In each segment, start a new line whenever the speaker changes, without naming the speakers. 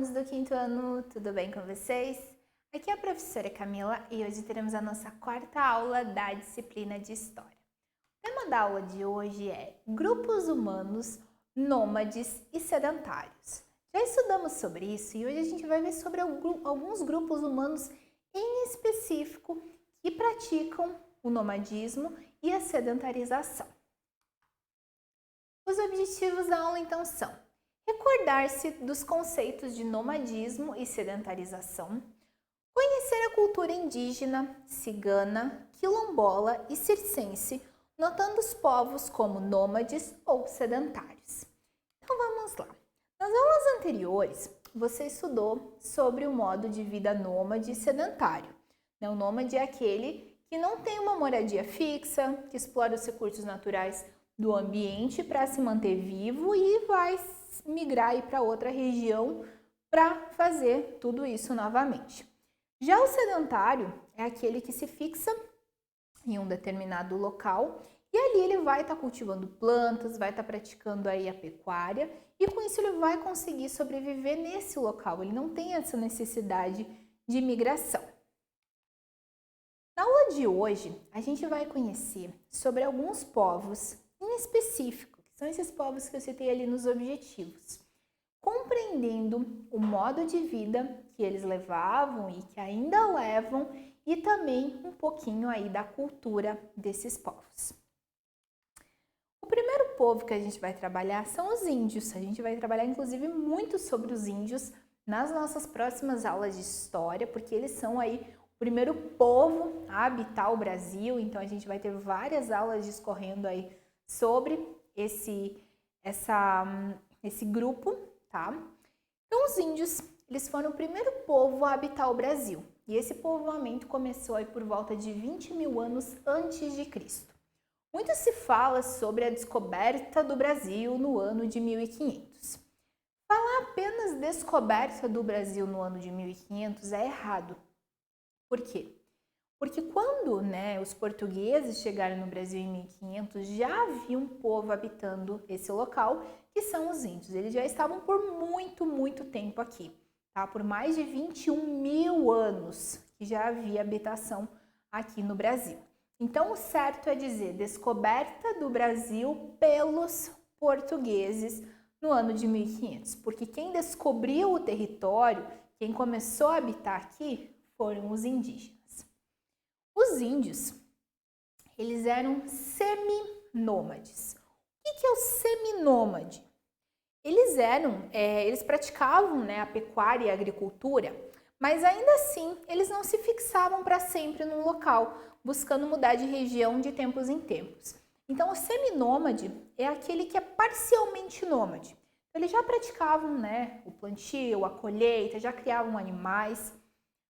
alunos do quinto ano, tudo bem com vocês? Aqui é a professora Camila e hoje teremos a nossa quarta aula da disciplina de História. O tema da aula de hoje é grupos humanos, nômades e sedentários. Já estudamos sobre isso e hoje a gente vai ver sobre alguns grupos humanos em específico que praticam o nomadismo e a sedentarização. Os objetivos da aula então são recordar-se dos conceitos de nomadismo e sedentarização, conhecer a cultura indígena, cigana, quilombola e circense, notando os povos como nômades ou sedentários. Então vamos lá. Nas aulas anteriores, você estudou sobre o modo de vida nômade e sedentário. O nômade é aquele que não tem uma moradia fixa, que explora os recursos naturais do ambiente para se manter vivo e vai migrar para outra região para fazer tudo isso novamente. Já o sedentário é aquele que se fixa em um determinado local e ali ele vai estar cultivando plantas, vai estar praticando aí a pecuária e com isso ele vai conseguir sobreviver nesse local, ele não tem essa necessidade de migração. Na aula de hoje, a gente vai conhecer sobre alguns povos em específico, que são esses povos que eu citei ali nos objetivos, compreendendo o modo de vida que eles levavam e que ainda levam e também um pouquinho aí da cultura desses povos. O primeiro povo que a gente vai trabalhar são os índios. A gente vai trabalhar inclusive muito sobre os índios nas nossas próximas aulas de história, porque eles são aí o primeiro povo a habitar o Brasil, então a gente vai ter várias aulas discorrendo aí sobre esse grupo, tá? Então, os índios, eles foram o primeiro povo a habitar o Brasil. E esse povoamento começou aí por volta de 20 mil anos antes de Cristo. Muito se fala sobre a descoberta do Brasil no ano de 1500. Falar apenas descoberta do Brasil no ano de 1500 é errado. Por quê? Porque quando os portugueses chegaram no Brasil em 1500, já havia um povo habitando esse local, que são os índios. Eles já estavam por muito tempo aqui, tá? Por mais de 21 mil anos que já havia habitação aqui no Brasil. Então, o certo é dizer descoberta do Brasil pelos portugueses no ano de 1500, porque quem descobriu o território, quem começou a habitar aqui, foram os indígenas. Os índios, eles eram seminômades. O que é o seminômade? Eles praticavam a pecuária e a agricultura, mas ainda assim eles não se fixavam para sempre num local, buscando mudar de região de tempos em tempos. Então, o seminômade é aquele que é parcialmente nômade. Eles já praticavam o plantio, a colheita, já criavam animais,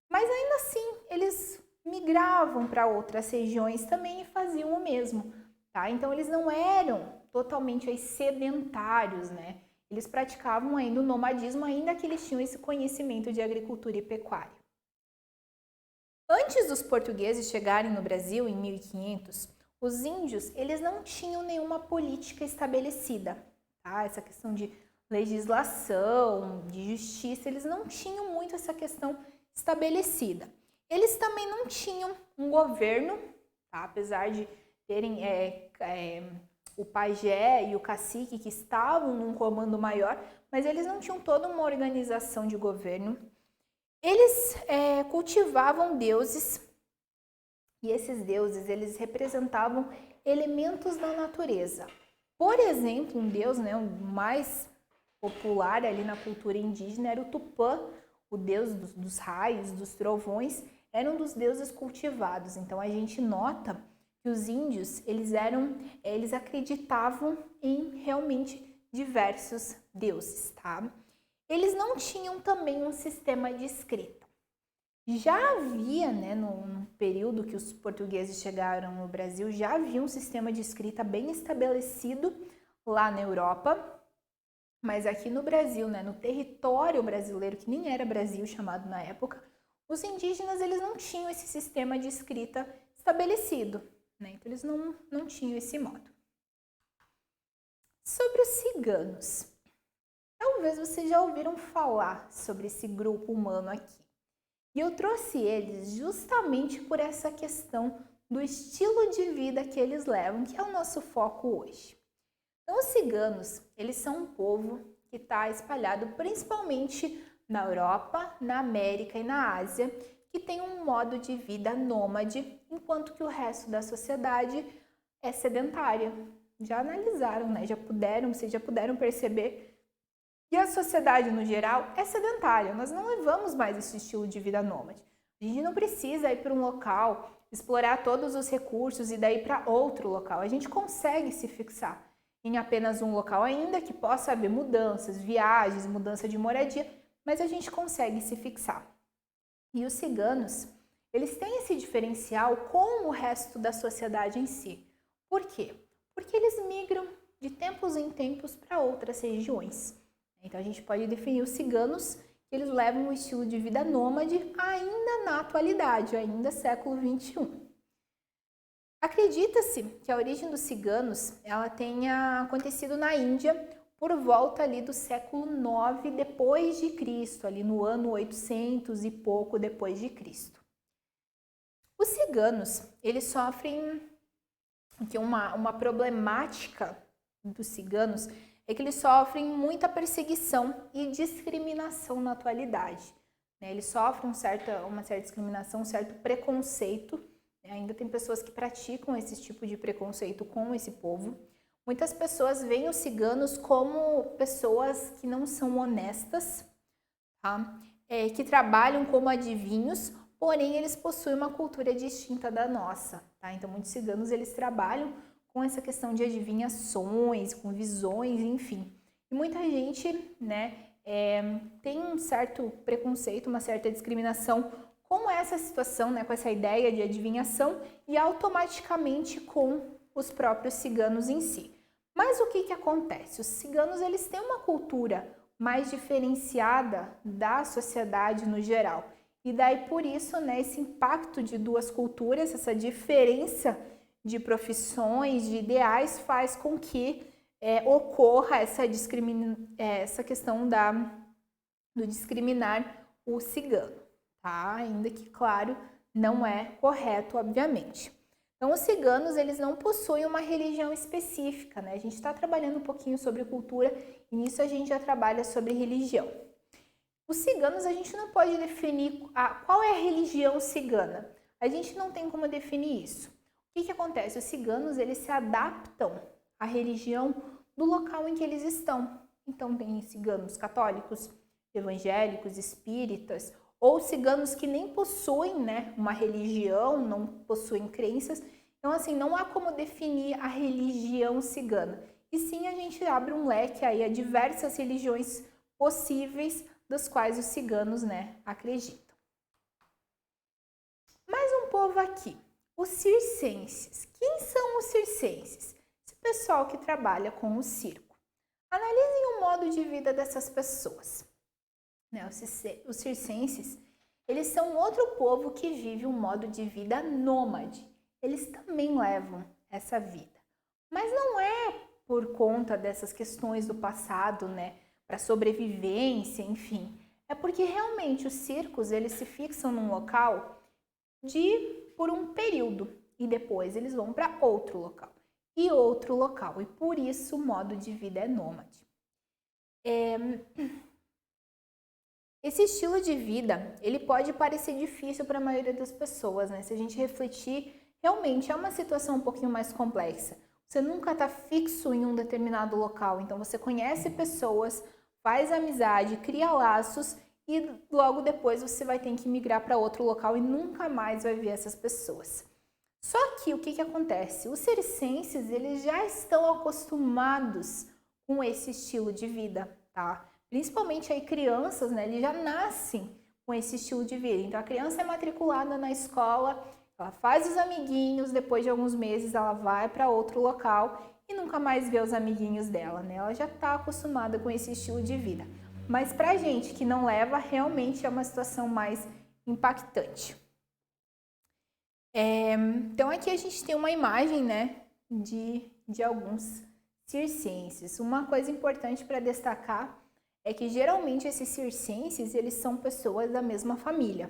mas ainda assim eles migravam para outras regiões também e faziam o mesmo, tá? Então, eles não eram totalmente aí sedentários, Eles praticavam ainda o nomadismo, ainda que eles tinham esse conhecimento de agricultura e pecuária. Antes dos portugueses chegarem no Brasil, em 1500, os índios, eles não tinham nenhuma política estabelecida, tá? Essa questão de legislação, de justiça, eles não tinham muito essa questão estabelecida. Eles também não tinham um governo, tá? Apesar de terem o pajé e o cacique que estavam num comando maior, mas eles não tinham toda uma organização de governo. Eles cultivavam deuses e esses deuses eles representavam elementos da natureza. Por exemplo, um deus, o mais popular ali na cultura indígena era o Tupã, o deus dos raios, dos trovões, era um dos deuses cultivados. Então a gente nota que os índios, eles acreditavam em realmente diversos deuses, tá? Eles não tinham também um sistema de escrita. Já havia, no período que os portugueses chegaram no Brasil, já havia um sistema de escrita bem estabelecido lá na Europa, mas aqui no Brasil, no território brasileiro, que nem era Brasil chamado na época, os indígenas eles não tinham esse sistema de escrita estabelecido, então eles não tinham esse modo. Sobre os ciganos. Talvez vocês já ouviram falar sobre esse grupo humano aqui. E eu trouxe eles justamente por essa questão do estilo de vida que eles levam, que é o nosso foco hoje. Então, os ciganos, eles são um povo que está espalhado principalmente na Europa, na América e na Ásia, que tem um modo de vida nômade, enquanto que o resto da sociedade é sedentária. Já analisaram, né? Vocês já puderam perceber que a sociedade, no geral, é sedentária. Nós não levamos mais esse estilo de vida nômade. A gente não precisa ir para um local, explorar todos os recursos e daí para outro local. A gente consegue se fixar em apenas um local, ainda que possa haver mudanças, viagens, mudança de moradia, mas a gente consegue se fixar. E os ciganos, eles têm esse diferencial com o resto da sociedade em si. Por quê? Porque eles migram de tempos em tempos para outras regiões. Então a gente pode definir os ciganos que eles levam um estilo de vida nômade ainda na atualidade, ainda século XXI. Acredita-se que a origem dos ciganos ela tenha acontecido na Índia por volta ali do século IX depois de Cristo, ali no ano 800 e pouco depois de Cristo. Os ciganos, eles sofrem que uma problemática dos ciganos é que eles sofrem muita perseguição e discriminação na atualidade. Eles sofrem uma certa discriminação, um certo preconceito. Ainda tem pessoas que praticam esse tipo de preconceito com esse povo. Muitas pessoas veem os ciganos como pessoas que não são honestas, tá? Que trabalham como adivinhos, porém eles possuem uma cultura distinta da nossa. Tá? Então muitos ciganos eles trabalham com essa questão de adivinhações, com visões, enfim. E muita gente, né, tem um certo preconceito, uma certa discriminação com essa situação, né, com essa ideia de adivinhação e automaticamente com os próprios ciganos em si. Mas o que acontece? Os ciganos eles têm uma cultura mais diferenciada da sociedade no geral. E daí por isso, né, esse impacto de duas culturas, essa diferença de profissões, de ideais, faz com que ocorra essa questão do discriminar o cigano. Tá? Ainda que, claro, não é correto, obviamente. Então, os ciganos, eles não possuem uma religião específica, né? A gente está trabalhando um pouquinho sobre cultura e nisso a gente já trabalha sobre religião. Os ciganos, a gente não pode definir qual é a religião cigana. A gente não tem como definir isso. O que acontece? Os ciganos, eles se adaptam à religião do local em que eles estão. Então, tem ciganos católicos, evangélicos, espíritas, ou ciganos que nem possuem, né, uma religião, não possuem crenças. Então, assim, não há como definir a religião cigana. E sim, a gente abre um leque aí a diversas religiões possíveis das quais os ciganos, né, acreditam. Mais um povo aqui, os circenses. Quem são os circenses? Esse pessoal que trabalha com o circo. Analisem o modo de vida dessas pessoas. Os circenses, eles são outro povo que vive um modo de vida nômade. Eles também levam essa vida. Mas não é por conta dessas questões do passado, né? Para sobrevivência, enfim. É porque realmente os circos, eles se fixam num local por um período. E depois eles vão para outro local. E outro local. E por isso o modo de vida é nômade. Esse estilo de vida, ele pode parecer difícil para a maioria das pessoas, né? Se a gente refletir, realmente é uma situação um pouquinho mais complexa. Você nunca está fixo em um determinado local, então você conhece pessoas, faz amizade, cria laços e logo depois você vai ter que migrar para outro local e nunca mais vai ver essas pessoas. Só que o que acontece? Os circenses, eles já estão acostumados com esse estilo de vida, tá? Principalmente aí crianças, né, eles já nascem com esse estilo de vida. Então a criança é matriculada na escola, ela faz os amiguinhos, depois de alguns meses ela vai para outro local e nunca mais vê os amiguinhos dela, né? Ela já está acostumada com esse estilo de vida. Mas pra gente que não leva, realmente é uma situação mais impactante. Então aqui a gente tem uma imagem, né, de alguns circenses. Uma coisa importante para destacar é que geralmente esses circenses, eles são pessoas da mesma família,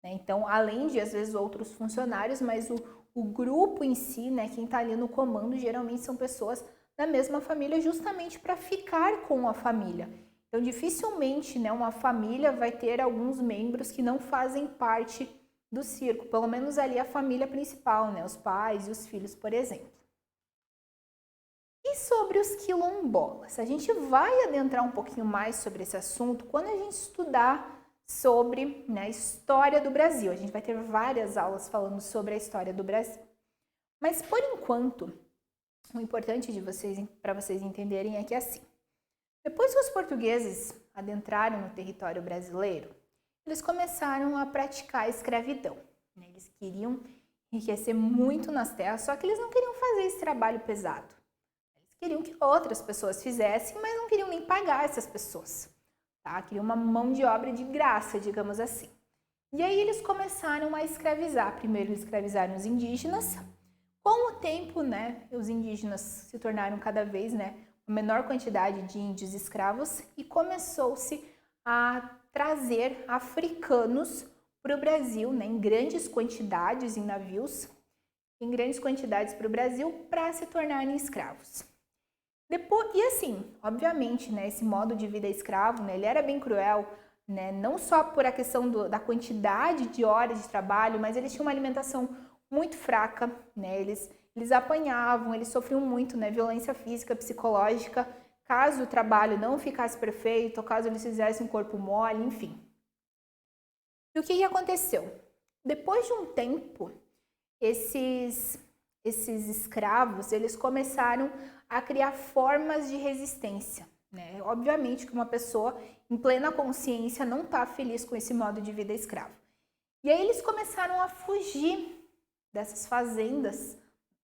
né? Então, além de, às vezes, outros funcionários, mas o grupo em si, né, quem está ali no comando, geralmente são pessoas da mesma família, justamente para ficar com a família. Então, dificilmente, né, uma família vai ter alguns membros que não fazem parte do circo, pelo menos ali a família principal, né, os pais e os filhos, por exemplo. E sobre os quilombolas? A gente vai adentrar um pouquinho mais sobre esse assunto quando a gente estudar sobre, né, a história do Brasil. A gente vai ter várias aulas falando sobre a história do Brasil. Mas, por enquanto, o importante para vocês entenderem é que assim, depois que os portugueses adentraram no território brasileiro, eles começaram a praticar a escravidão, né? Eles queriam enriquecer muito nas terras, só que eles não queriam fazer esse trabalho pesado. Eles queriam que outras pessoas fizessem, mas não queriam nem pagar essas pessoas, tá? Queriam uma mão de obra de graça, digamos assim. E aí eles começaram a escravizar. Primeiro eles escravizaram os indígenas. Com o tempo, né, os indígenas se tornaram cada vez, né, uma menor quantidade de índios escravos e começou-se a trazer africanos para o Brasil, né, em grandes quantidades, em navios, em grandes quantidades para o Brasil para se tornarem escravos. Depois, e assim, obviamente, né, esse modo de vida escravo, né, ele era bem cruel, né, não só por a questão da quantidade de horas de trabalho, mas eles tinham uma alimentação muito fraca, né? Eles apanhavam, eles sofriam muito, né? Violência física, psicológica, caso o trabalho não ficasse perfeito, ou caso eles fizessem um corpo mole, enfim. E o que aconteceu? Depois de um tempo, esses escravos, eles começaram a criar formas de resistência, né? Obviamente que uma pessoa em plena consciência não está feliz com esse modo de vida escravo. E aí eles começaram a fugir dessas fazendas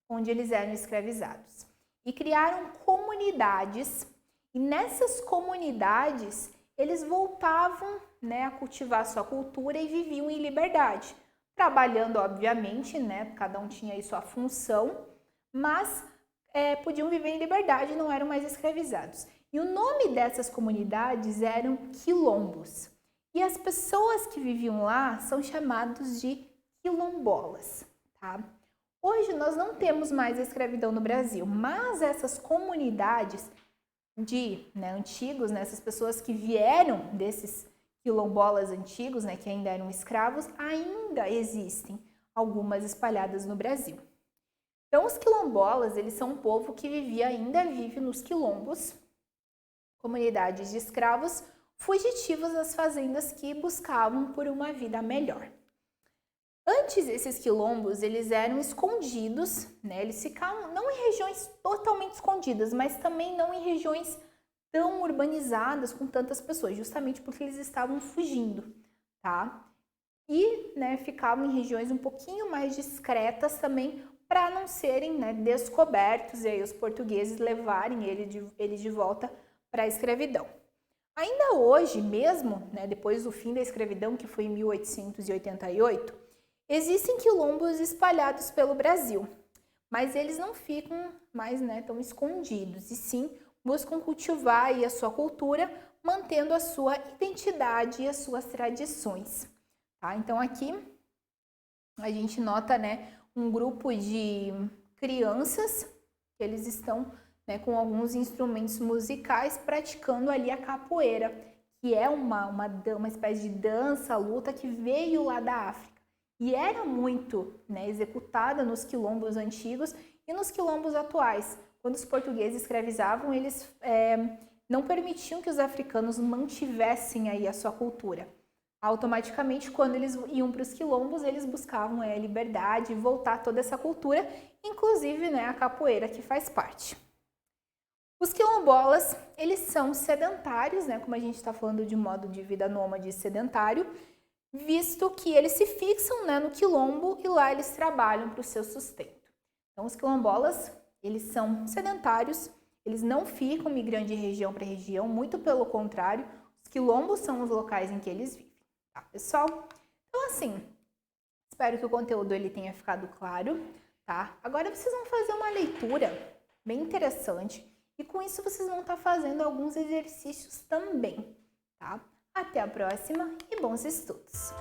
onde eles eram escravizados e criaram comunidades, e nessas comunidades eles voltavam, né, a cultivar sua cultura e viviam em liberdade, trabalhando obviamente, né, cada um tinha aí sua função, mas podiam viver em liberdade, não eram mais escravizados. E o nome dessas comunidades eram quilombos, e as pessoas que viviam lá são chamados de quilombolas. Tá? Hoje nós não temos mais a escravidão no Brasil, mas essas comunidades antigos, né, essas pessoas que vieram desses quilombolas antigos, né, que ainda eram escravos, ainda existem algumas espalhadas no Brasil. Então os quilombolas, eles são um povo que ainda vive nos quilombos, comunidades de escravos fugitivos das fazendas que buscavam por uma vida melhor. Antes, esses quilombos, eles eram escondidos, né? Eles ficavam não em regiões totalmente escondidas, mas também não em regiões tão urbanizadas com tantas pessoas, justamente porque eles estavam fugindo, tá? E, né, ficavam em regiões um pouquinho mais discretas também para não serem, né, descobertos e aí os portugueses levarem eles de volta para a escravidão. Ainda hoje mesmo, né, depois do fim da escravidão, que foi em 1888, existem quilombos espalhados pelo Brasil, mas eles não ficam mais, né, tão escondidos, e sim buscam cultivar aí a sua cultura, mantendo a sua identidade e as suas tradições. Tá? Então aqui a gente nota, né, um grupo de crianças que eles estão, né, com alguns instrumentos musicais praticando ali a capoeira, que é uma espécie de dança, luta que veio lá da África. E era muito, né, executada nos quilombos antigos e nos quilombos atuais. Quando os portugueses escravizavam, eles não permitiam que os africanos mantivessem aí a sua cultura. Automaticamente, quando eles iam para os quilombos, eles buscavam a liberdade e voltar toda essa cultura, inclusive, né, a capoeira que faz parte. Os quilombolas, eles são sedentários, né, como a gente está falando de modo de vida nômade sedentário, visto que eles se fixam, né, no quilombo e lá eles trabalham para o seu sustento. Então, os quilombolas, eles são sedentários, eles não ficam migrando de região para região, muito pelo contrário, os quilombos são os locais em que eles vivem, tá, pessoal? Então, assim, espero que o conteúdo ele tenha ficado claro, tá? Agora vocês vão fazer uma leitura bem interessante E com isso vocês vão estar fazendo alguns exercícios também, tá? Até a próxima e bons estudos!